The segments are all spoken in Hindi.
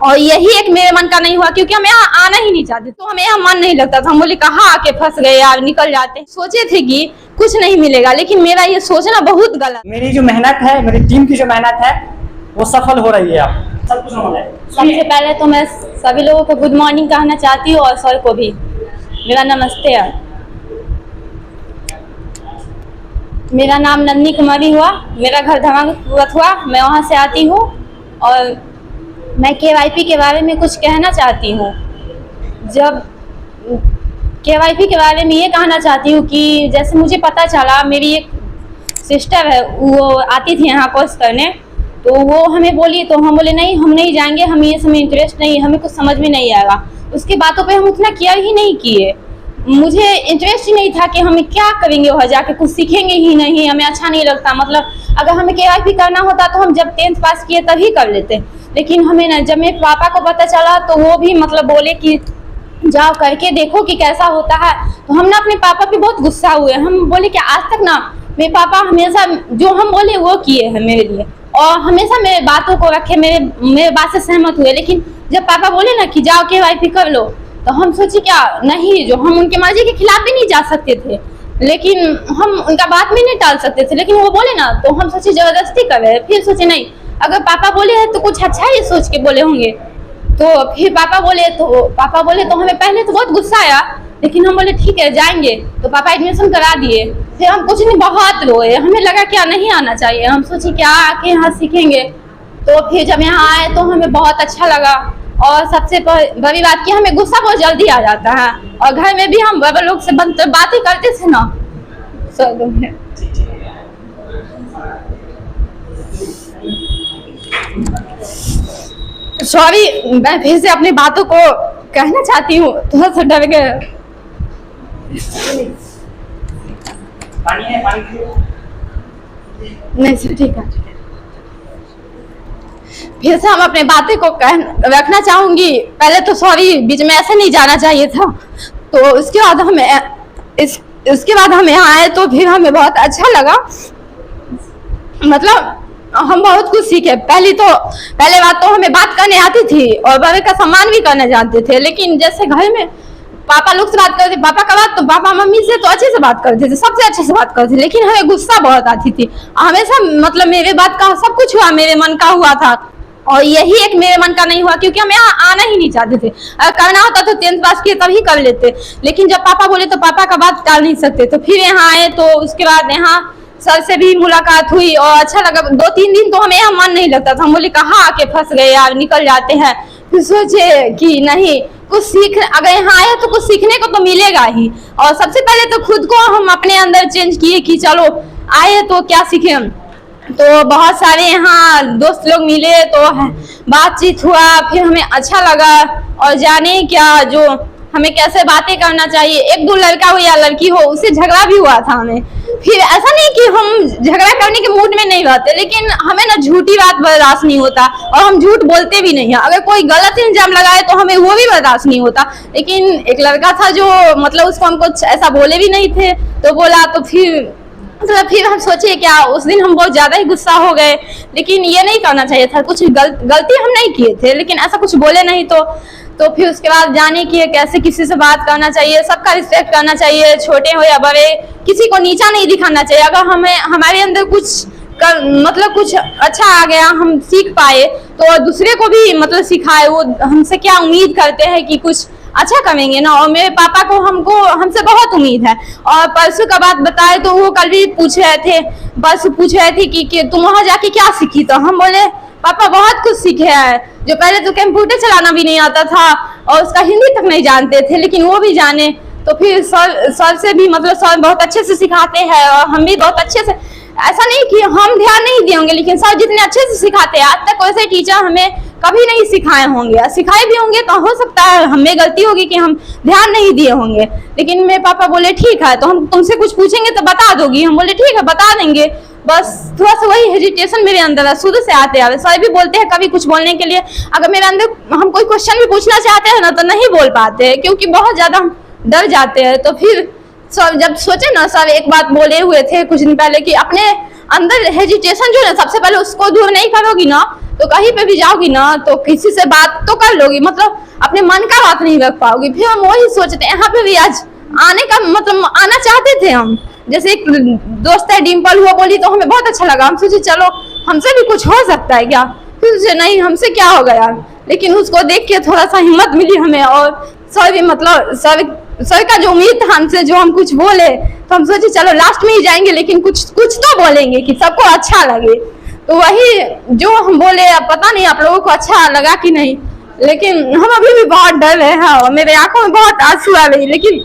और यही एक मेरे मन का नहीं हुआ, क्योंकि हम यहाँ आना ही नहीं चाहते, तो हमें यहाँ मन नहीं लगता था। हम बोले कहाँ आके फंस गए यार, निकल जाते। सोचे थे कि कुछ नहीं मिलेगा, लेकिन मेरा ये सोचना बहुत गलत। मेरी जो मेहनत है, मेरी टीम की जो मेहनत है वो सफल हो रही है। आप सब कुछ हो रहा है। सबसे पहले तो मैं सभी लोगों को गुड मॉर्निंग कहना चाहती हूँ, और सर को भी मेरा नमस्ते है। मेरा नाम नंदनी कुमारी हुआ, मेरा घर धमाकुवत हुआ, मैं वहाँ से आती हूँ और मैं KYP के बारे में कुछ कहना चाहती हूँ। जब KYP के बारे में ये कहना चाहती हूँ कि जैसे मुझे पता चला, मेरी एक सिस्टर है, वो आती थी यहाँ कोर्स करने, तो वो हमें बोली, तो हम बोले नहीं, हम नहीं जाएंगे, हमें ये समय इंटरेस्ट नहीं, हमें कुछ समझ में नहीं आएगा। उसके बातों पे हम उतना केयर ही नहीं किए, मुझे इंटरेस्ट ही नहीं था कि हम क्या करेंगे वहाँ जाके, कुछ सीखेंगे ही नहीं, हमें अच्छा नहीं लगता। मतलब अगर हमें KYP करना होता तो हम जब 10th पास किए तभी कर लेते, लेकिन हमें ना, जब मेरे पापा को पता चला तो वो भी मतलब बोले कि जाओ करके देखो कि कैसा होता है। तो हम ना अपने पापा पे बहुत गुस्सा हुए। हम बोले कि आज तक ना मेरे पापा हमेशा जो हम बोले वो किए हैं मेरे लिए, और हमेशा मेरे बातों को रखे, मेरे बात से सहमत हुए। लेकिन जब पापा बोले ना कि जाओ KYP कर लो, तो हम सोचे क्या नहीं, जो हम उनके मर्जी के खिलाफ भी नहीं जा सकते थे, लेकिन हम उनका बात भी नहीं टाल सकते थे। लेकिन वो बोले ना, तो हम सोचे जबरदस्ती कर रहे। फिर सोचे नहीं, अगर पापा बोले हैं तो कुछ अच्छा ही सोच के बोले होंगे। तो फिर पापा बोले तो हमें पहले तो बहुत गुस्सा आया, लेकिन हम बोले ठीक है जाएंगे। तो पापा एडमिशन करा दिए। फिर हम कुछ नहीं, बहुत रोए, हमें लगा क्या नहीं आना चाहिए। हम सोचे क्या आके यहाँ सीखेंगे। तो फिर जब यहाँ आए तो हमें बहुत अच्छा लगा, और सबसे बड़ी बात कि हमें गुस्सा बहुत जल्दी आ जाता है, और घर में भी हम बड़े लोग से बातें करते थे ना। सॉरी, मैं फिर से अपनी बातों को कहना चाहती हूँ, थोड़ा सा डर गए। नहीं सर ठीक है। फिर से हम अपने बातें को रखना चाहूंगी। पहले तो सॉरी, बीच में ऐसे नहीं जाना चाहिए था। तो उसके बाद हम यहाँ आए तो फिर हमें बहुत अच्छा लगा। मतलब हम बहुत कुछ सीखे। पहले बात तो हमें बात करने आती थी और बड़े का सम्मान भी करना जानते थे, लेकिन जैसे घर में पापा लोग से बात करते, पापा का बात तो पापा मम्मी से तो अच्छे से बात करते थे, सबसे अच्छे से बात करते थे, लेकिन हमें गुस्सा बहुत आती थी हमेशा। मतलब मेरे बात का सब कुछ हुआ, मेरे मन का हुआ था, और यही एक मेरे मन का नहीं हुआ, क्योंकि हम यहाँ आना ही नहीं चाहते थे। अगर करना होता तो 10th पास किए तभी कर लेते, लेकिन जब पापा बोले तो पापा का बात टाल नहीं सकते। तो फिर यहाँ आए, तो उसके बाद यहाँ सर से भी मुलाकात हुई और अच्छा लगा। 2-3 दिन तो हमें यहाँ मन नहीं लगता था, हम बोले कहाँ आके फंस गए यार, निकल जाते हैं। फिर सोचे कि नहीं, कुछ अगर यहाँ आए तो कुछ सीखने को तो मिलेगा ही। और सबसे पहले तो खुद को हम अपने अंदर चेंज किए कि चलो आए तो क्या सीखे हम। तो बहुत सारे यहाँ दोस्त लोग मिले, तो बातचीत हुआ, फिर हमें अच्छा लगा। और जाने क्या, जो हमें कैसे बातें करना चाहिए, 1-2 लड़का हो या लड़की हो, उससे झगड़ा भी हुआ था हमें। फिर ऐसा नहीं कि हम झगड़ा करने के मूड में नहीं रहते, लेकिन हमें ना झूठी बात बर्दाश्त नहीं होता, और हम झूठ बोलते भी नहीं है। अगर कोई गलत इल्जाम लगाए तो हमें वो भी बर्दाश्त नहीं होता। लेकिन एक लड़का था जो मतलब उसको हम कुछ ऐसा बोले भी नहीं थे, तो बोला, तो फिर हम सोचे क्या, उस दिन हम बहुत ज्यादा ही गुस्सा हो गए। लेकिन ये नहीं करना चाहिए था, कुछ गलती हम नहीं किए थे, लेकिन ऐसा कुछ बोले नहीं। तो फिर उसके बाद जाने की कैसे किसी से बात करना चाहिए, सबका रिस्पेक्ट करना चाहिए, छोटे हो या बड़े, किसी को नीचा नहीं दिखाना चाहिए। अगर हमारे अंदर मतलब कुछ अच्छा आ गया, हम सीख पाए, तो दूसरे को भी मतलब सिखाए। वो हमसे क्या उम्मीद करते हैं कि कुछ अच्छा करेंगे ना। और मेरे पापा को हमसे बहुत उम्मीद है। और परसों का बात बताए तो वो कल भी पूछ रहे थे कि तुम वहाँ जाके क्या सीखी। तो हम बोले पापा बहुत कुछ सीखे हैं, जो पहले तो कंप्यूटर चलाना भी नहीं आता था और उसका हिंदी तक नहीं जानते थे, लेकिन वो भी जाने। तो फिर सर से भी मतलब सर बहुत अच्छे से सिखाते हैं, और हम भी बहुत अच्छे से, ऐसा नहीं कि हम ध्यान नहीं दिए होंगे, लेकिन सर जितने अच्छे से सिखाते हैं, आज तक वैसे टीचर हमें कभी नहीं सिखाए होंगे। सिखाए भी होंगे तो हो सकता है हमें गलती होगी कि हम ध्यान नहीं दिए होंगे। लेकिन मेरे पापा बोले ठीक है, तो हम तुमसे कुछ पूछेंगे तो बता दोगी। हम बोले ठीक है बता देंगे। बस थोड़ा सा वही हेजिटेशन मेरे अंदर है, शुरू से आते आते। सर भी बोलते हैं कभी कुछ बोलने के लिए, अगर मेरे अंदर हम कोई क्वेश्चन भी पूछना चाहते हैं ना तो नहीं बोल पाते हैं, क्योंकि बहुत ज्यादा हम डर जाते हैं। तो फिर सर जब सोचे ना, सर एक बात बोले हुए थे कुछ दिन पहले कि अंदर हेजिटेशन जो है ना, सबसे पहले उसको दूर नहीं करोगी ना तो कहीं पे भी जाओगी ना तो किसी से बात तो कर लोगी, मतलब अपने मन का बात नहीं रख पाओगी। फिर हम वही सोचते हैं, यहाँ पे भी आज आने का मतलब आना चाहते थे हम। जैसे एक दोस्त है डिम्पल, हुआ बोली तो हमें बहुत अच्छा लगा, हम सोचे चलो हमसे भी कुछ हो सकता है क्या, फिर सोचे नहीं हमसे क्या होगा यार। लेकिन उसको देख के थोड़ा सा हिम्मत मिली हमें, और सभी मतलब सभी का जो उम्मीद था हमसे, जो हम कुछ बोले तो हम सोचे चलो लास्ट में ही जाएंगे लेकिन कुछ तो बोलेंगे कि सबको अच्छा लगे। तो वही जो हम बोले, अब पता नहीं आप लोगों को अच्छा लगा कि नहीं, लेकिन हम अभी भी बहुत डर रहे हैं और मेरे आंखों में बहुत आंसू आ रही, लेकिन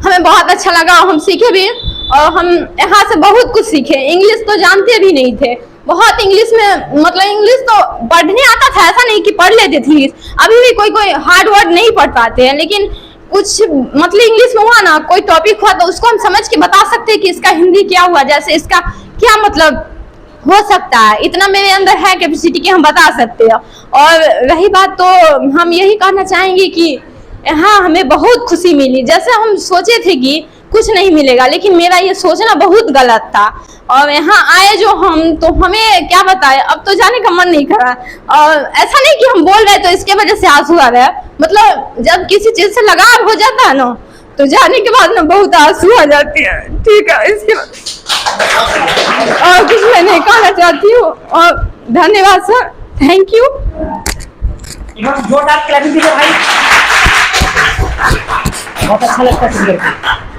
हमें बहुत अच्छा लगा और हम सीखे भी, और हम यहाँ से बहुत कुछ सीखे। इंग्लिश तो जानते भी नहीं थे, बहुत इंग्लिश में मतलब इंग्लिश तो पढ़ने आता था, ऐसा नहीं कि पढ़ लेते थे इंग्लिश, अभी भी कोई हार्ड वर्ड नहीं पढ़ पाते हैं, लेकिन कुछ मतलब इंग्लिश में हुआ ना, कोई टॉपिक हुआ तो उसको हम समझ के बता सकते हैं कि इसका हिंदी क्या हुआ, जैसे इसका क्या मतलब हो सकता है, इतना मेरे अंदर है कैपेसिटी कि हम बता सकते हैं। और रही बात तो हम यही कहना चाहेंगे कि यहाँ हमें बहुत खुशी मिली। जैसे हम सोचे थे कि कुछ नहीं मिलेगा, लेकिन मेरा ये सोचना बहुत गलत था, और यहाँ आए जो हम तो हमें क्या बताए, अब तो जाने का मन नहीं कर रहा। और ऐसा नहीं कि हम बोल रहे तो इसके वजह से आंसू आ रहा है, मतलब जब किसी चीज से लगाव हो जाता है ना तो जाने के बाद ना बहुत आंसू आ जाती है। ठीक है, इसके और कुछ मैं नहीं कहना चाहती हूँ, और धन्यवाद सर, थैंक यू। जोरदार क्लैपिंग दीजिए भाई, बहुत अच्छा लगता है।